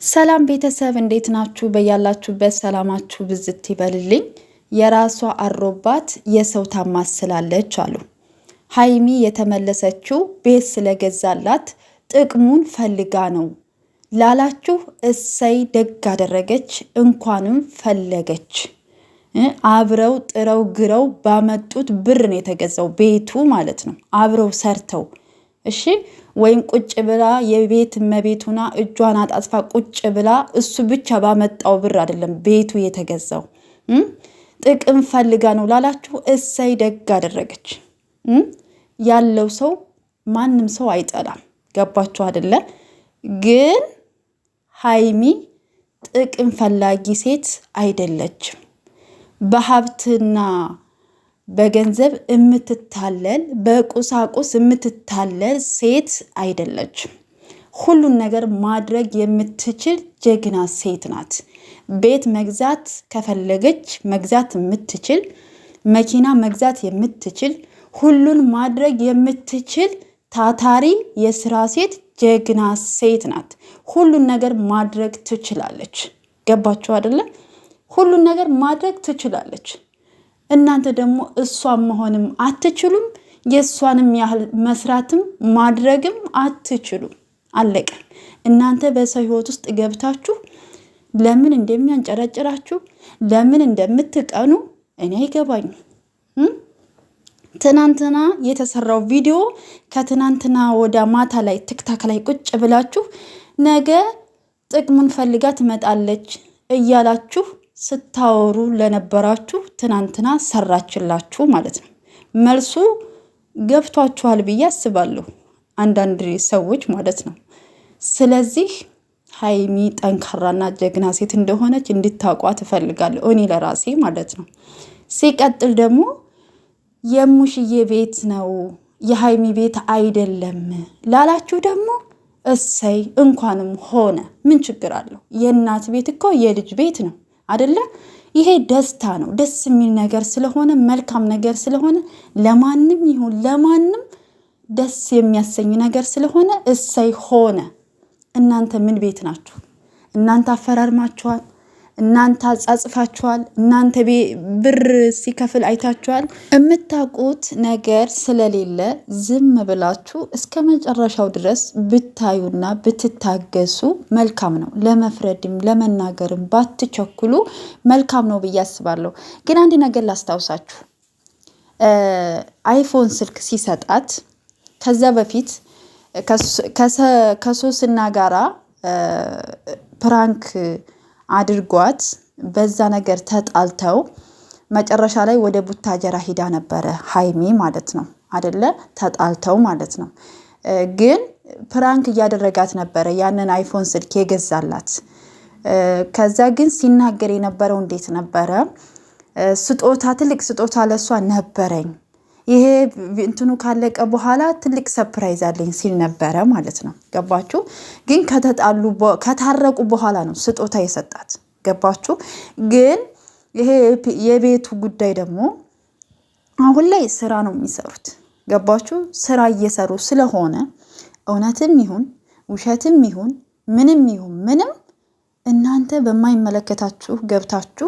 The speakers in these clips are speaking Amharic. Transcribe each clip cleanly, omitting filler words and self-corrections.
ሰላም ቤተሰብ እንዴት ናችሁ? በያላችሁበት ሰላማችሁ ብዝት ይበልልኝ። የራሷ አሮባት የሰው ታማስላለች አሉ። ሀይሚ የተመለሰችው ቤት ስለገዛላት ጥቅሙን ፈልጋ ነው ላላችሁ እሰይ ደግ አደረገች፣ እንኳንም ፈለገች። አብረው ጥረው ግረው ባመጡት ብር ነው የተገዛው ቤቱ ማለት ነው። አብረው ሰርተው እሺ ወይም ቁጭ ብላ የቤት እመቤቱና እጇን አጣጥፋ ቁጭ ብላ እሱ ብቻ ባመጣው ብር አይደለም ቤቱ የተገዛው። ጥቅም ፈልጋ ነው ላላችሁ እሰይ ደግ አደረገች። ያለው ሰው ማንም ሰው አይጠላም። ገባችሁ አይደለ? ግን ሀይሚ ጥቅም ፈላጊ ሴት አይደለችም። በሀብትና በገንዘብ የምትታለል በቁሳቁስ የምትታለል ሴት አይደለችም። ሁሉን ነገር ማድረግ የምትችል ጀግና ሴት ናት። ቤት መግዛት ከፈለገች መግዛት የምትችል፣ መኪና መግዛት የምትችል፣ ሁሉን ማድረግ የምትችል ታታሪ የስራ ሴት ጀግና ሴት ናት። ሁሉን ነገር ማድረግ ትችላለች። ገባችሁ አይደለ? ሁሉን ነገር ማድረግ ትችላለች። እናንተ ደግሞ እሷን መሆንም አትችሉም፣ የእሷንም ያህል መስራትም ማድረግም አትችሉም። አለቀ። እናንተ በሰው ህይወት ውስጥ ገብታችሁ ለምን እንደሚያንጨረጭራችሁ ለምን እንደምትቀኑ እኔ አይገባኝም። ትናንትና የተሰራው ቪዲዮ ከትናንትና ወደ ማታ ላይ ቲክታክ ላይ ቁጭ ብላችሁ ነገ ጥቅሙን ፈልጋ ትመጣለች እያላችሁ ስታወሩ ለነበራችሁ ትናንትና ሰራችላችሁ ማለት ነው። መልሱ ገብቷችኋል ብዬ አስባለሁ፣ አንዳንድ ሰዎች ማለት ነው። ስለዚህ ሀይሚ ጠንካራና ጀግና ሴት እንደሆነች እንድታውቋት እፈልጋለሁ፣ እኔ ለራሴ ማለት ነው። ሲቀጥል ደግሞ የሙሽዬ ቤት ነው የሀይሚ ቤት አይደለም ላላችሁ ደግሞ እሰይ እንኳንም ሆነ። ምን ችግር አለው? የእናት ቤት እኮ የልጅ ቤት ነው አደለ? ይሄ ደስታ ነው። ደስ የሚል ነገር ስለሆነ መልካም ነገር ስለሆነ ለማንም ይሁን ለማንም ደስ የሚያሰኝ ነገር ስለሆነ እሰይ ሆነ። እናንተ ምን ቤት ናችሁ? እናንተ አፈራርማችኋል፣ እናንተ አጻጽፋችኋል፣ እናንተ ብር ሲከፍል አይታችኋል። የምታውቁት ነገር ስለሌለ ዝም ብላችሁ እስከ መጨረሻው ድረስ ብታዩና ብትታገሱ መልካም ነው። ለመፍረድም ለመናገርም ባትቸኩሉ መልካም ነው ብዬ አስባለሁ። ግን አንድ ነገር ላስታውሳችሁ፣ አይፎን ስልክ ሲሰጣት ከዛ በፊት ከሶስና ጋራ ፕራንክ አድርጓት በዛ ነገር ተጣልተው መጨረሻ ላይ ወደ ቡታጀራ ሂዳ ነበረ ሀይሚ ማለት ነው አደለ? ተጣልተው ማለት ነው። ግን ፕራንክ እያደረጋት ነበረ ያንን አይፎን ስልክ የገዛላት። ከዛ ግን ሲናገር የነበረው እንዴት ነበረ? ስጦታ፣ ትልቅ ስጦታ ለሷ ነበረኝ፣ ይሄ እንትኑ ካለቀ በኋላ ትልቅ ሰርፕራይዝ አለኝ ሲል ነበረ ማለት ነው። ገባችሁ? ግን ከታረቁ በኋላ ነው ስጦታ የሰጣት። ገባችሁ? ግን ይሄ የቤቱ ጉዳይ ደግሞ አሁን ላይ ስራ ነው የሚሰሩት። ገባችሁ? ስራ እየሰሩ ስለሆነ እውነትም ይሁን ውሸትም ይሁን ምንም ይሁን ምንም እናንተ በማይመለከታችሁ ገብታችሁ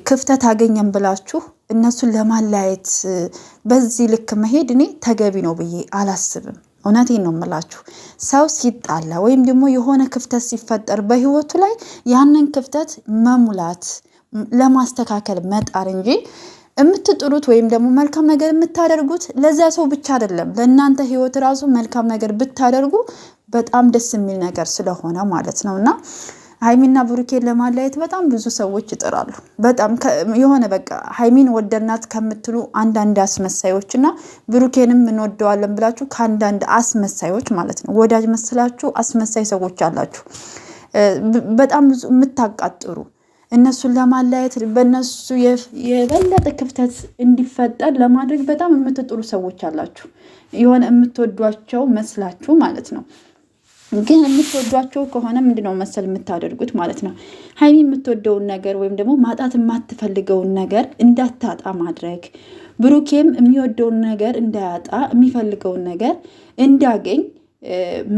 ክፍተት አገኘን ብላችሁ እነሱን ለማለያየት በዚህ ልክ መሄድ እኔ ተገቢ ነው ብዬ አላስብም። እውነቴን ነው የምላችሁ። ሰው ሲጣላ ወይም ደግሞ የሆነ ክፍተት ሲፈጠር በህይወቱ ላይ ያንን ክፍተት መሙላት ለማስተካከል መጣር እንጂ የምትጥሩት ወይም ደግሞ መልካም ነገር የምታደርጉት ለዛ ሰው ብቻ አይደለም፣ ለእናንተ ህይወት ራሱ መልካም ነገር ብታደርጉ በጣም ደስ የሚል ነገር ስለሆነ ማለት ነው። እና ሀይሚና ብሩኬን ለማለያየት በጣም ብዙ ሰዎች ይጥራሉ። በጣም የሆነ በቃ ሀይሚን ወደናት ከምትሉ አንዳንድ አስመሳዮች እና ብሩኬንም እንወደዋለን ብላችሁ ከአንዳንድ አስመሳዮች ማለት ነው፣ ወዳጅ መስላችሁ አስመሳይ ሰዎች አላችሁ። በጣም ብዙ የምታቃጥሩ እነሱን ለማለያየት በእነሱ የበለጠ ክፍተት እንዲፈጠር ለማድረግ በጣም የምትጥሩ ሰዎች አላችሁ። የሆነ የምትወዷቸው መስላችሁ ማለት ነው። ግን የምትወዷቸው ከሆነ ምንድነው መሰል የምታደርጉት ማለት ነው። ሀይሚ የምትወደውን ነገር ወይም ደግሞ ማጣት የማትፈልገውን ነገር እንዳታጣ ማድረግ፣ ብሩኬም የሚወደውን ነገር እንዳያጣ የሚፈልገውን ነገር እንዲያገኝ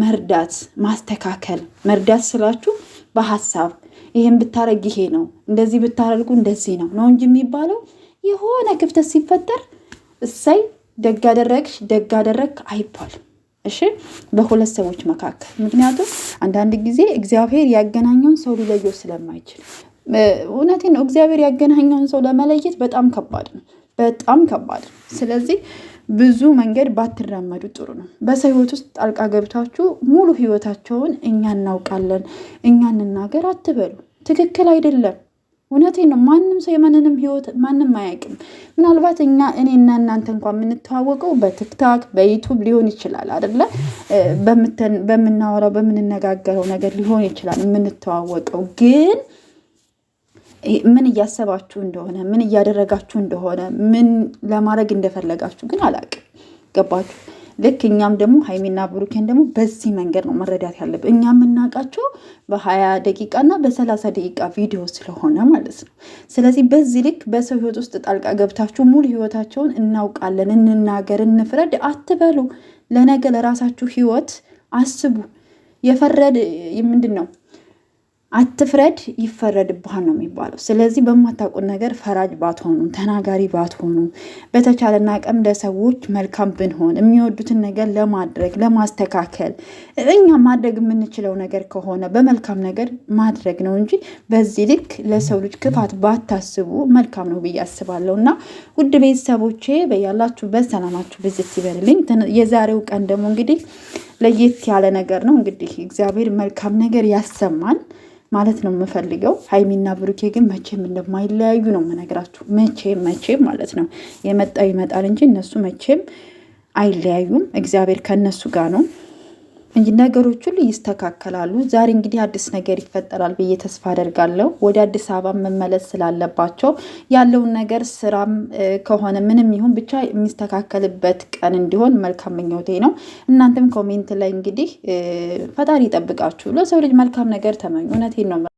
መርዳት፣ ማስተካከል። መርዳት ስላችሁ በሀሳብ ይሄን ብታረግ ይሄ ነው፣ እንደዚህ ብታረጉ እንደዚህ ነው ነው እንጂ የሚባለው የሆነ ክፍተት ሲፈጠር እሰይ ደግ አደረግሽ ደግ አደረግ አይባልም። እሺ በሁለት ሰዎች መካከል። ምክንያቱም አንዳንድ ጊዜ እግዚአብሔር ያገናኘውን ሰው ሊለየው ስለማይችል፣ እውነቴን ነው። እግዚአብሔር ያገናኘውን ሰው ለመለየት በጣም ከባድ ነው፣ በጣም ከባድ ነው። ስለዚህ ብዙ መንገድ ባትራመዱ ጥሩ ነው። በሰው ህይወት ውስጥ ጣልቃ ገብታችሁ ሙሉ ህይወታቸውን እኛ እናውቃለን እኛ እንናገር አትበሉ። ትክክል አይደለም። እውነቴን ነው። ማንም ሰው የማንንም ህይወት ማንም አያውቅም። ምናልባት እኔና እናንተ እንኳን የምንተዋወቀው በቲክታክ በዩቱብ ሊሆን ይችላል አይደለ? በምናወራው በምንነጋገረው ነገር ሊሆን ይችላል የምንተዋወቀው። ግን ምን እያሰባችሁ እንደሆነ ምን እያደረጋችሁ እንደሆነ ምን ለማድረግ እንደፈለጋችሁ ግን አላውቅም። ገባችሁ? ልክ እኛም ደግሞ ሀይሚና ብሩኬን ደግሞ በዚህ መንገድ ነው መረዳት ያለብን። እኛ የምናውቃቸው በ20 ደቂቃ እና በ30 ደቂቃ ቪዲዮ ስለሆነ ማለት ነው። ስለዚህ በዚህ ልክ በሰው ህይወት ውስጥ ጣልቃ ገብታችሁ ሙሉ ህይወታቸውን እናውቃለን እንናገር እንፍረድ አትበሉ። ለነገ ለራሳችሁ ህይወት አስቡ። የፈረድ ምንድን ነው? አትፍረድ ይፈረድብሃል ነው የሚባለው። ስለዚህ በማታውቁት ነገር ፈራጅ ባትሆኑ፣ ተናጋሪ ባትሆኑ፣ በተቻለና አቅም ለሰዎች መልካም ብንሆን፣ የሚወዱትን ነገር ለማድረግ ለማስተካከል እኛ ማድረግ የምንችለው ነገር ከሆነ በመልካም ነገር ማድረግ ነው እንጂ በዚህ ልክ ለሰው ልጅ ክፋት ባታስቡ መልካም ነው ብዬ አስባለሁ። እና ውድ ቤተሰቦቼ በያላችሁበት ሰላማችሁ ብዝት ይበልልኝ። የዛሬው ቀን ደግሞ እንግዲህ ለየት ያለ ነገር ነው። እንግዲህ እግዚአብሔር መልካም ነገር ያሰማን ማለት ነው የምፈልገው። ሀይሚና ብሩኬ ግን መቼም እንደማይለያዩ ነው የምነግራችሁ። መቼም ማለት ነው። የመጣው ይመጣል እንጂ እነሱ መቼም አይለያዩም። እግዚአብሔር ከእነሱ ጋር ነው እንጂ ነገሮች ሁሉ ይስተካከላሉ። ዛሬ እንግዲህ አዲስ ነገር ይፈጠራል ብዬ ተስፋ አደርጋለሁ። ወደ አዲስ አበባ መመለስ ስላለባቸው ያለውን ነገር ስራም ከሆነ ምንም ይሁን ብቻ የሚስተካከልበት ቀን እንዲሆን መልካም ምኞቴ ነው። እናንተም ኮሜንት ላይ እንግዲህ ፈጣሪ ይጠብቃችሁ። ለሰው ልጅ መልካም ነገር ተመኙ። እውነቴን ነው።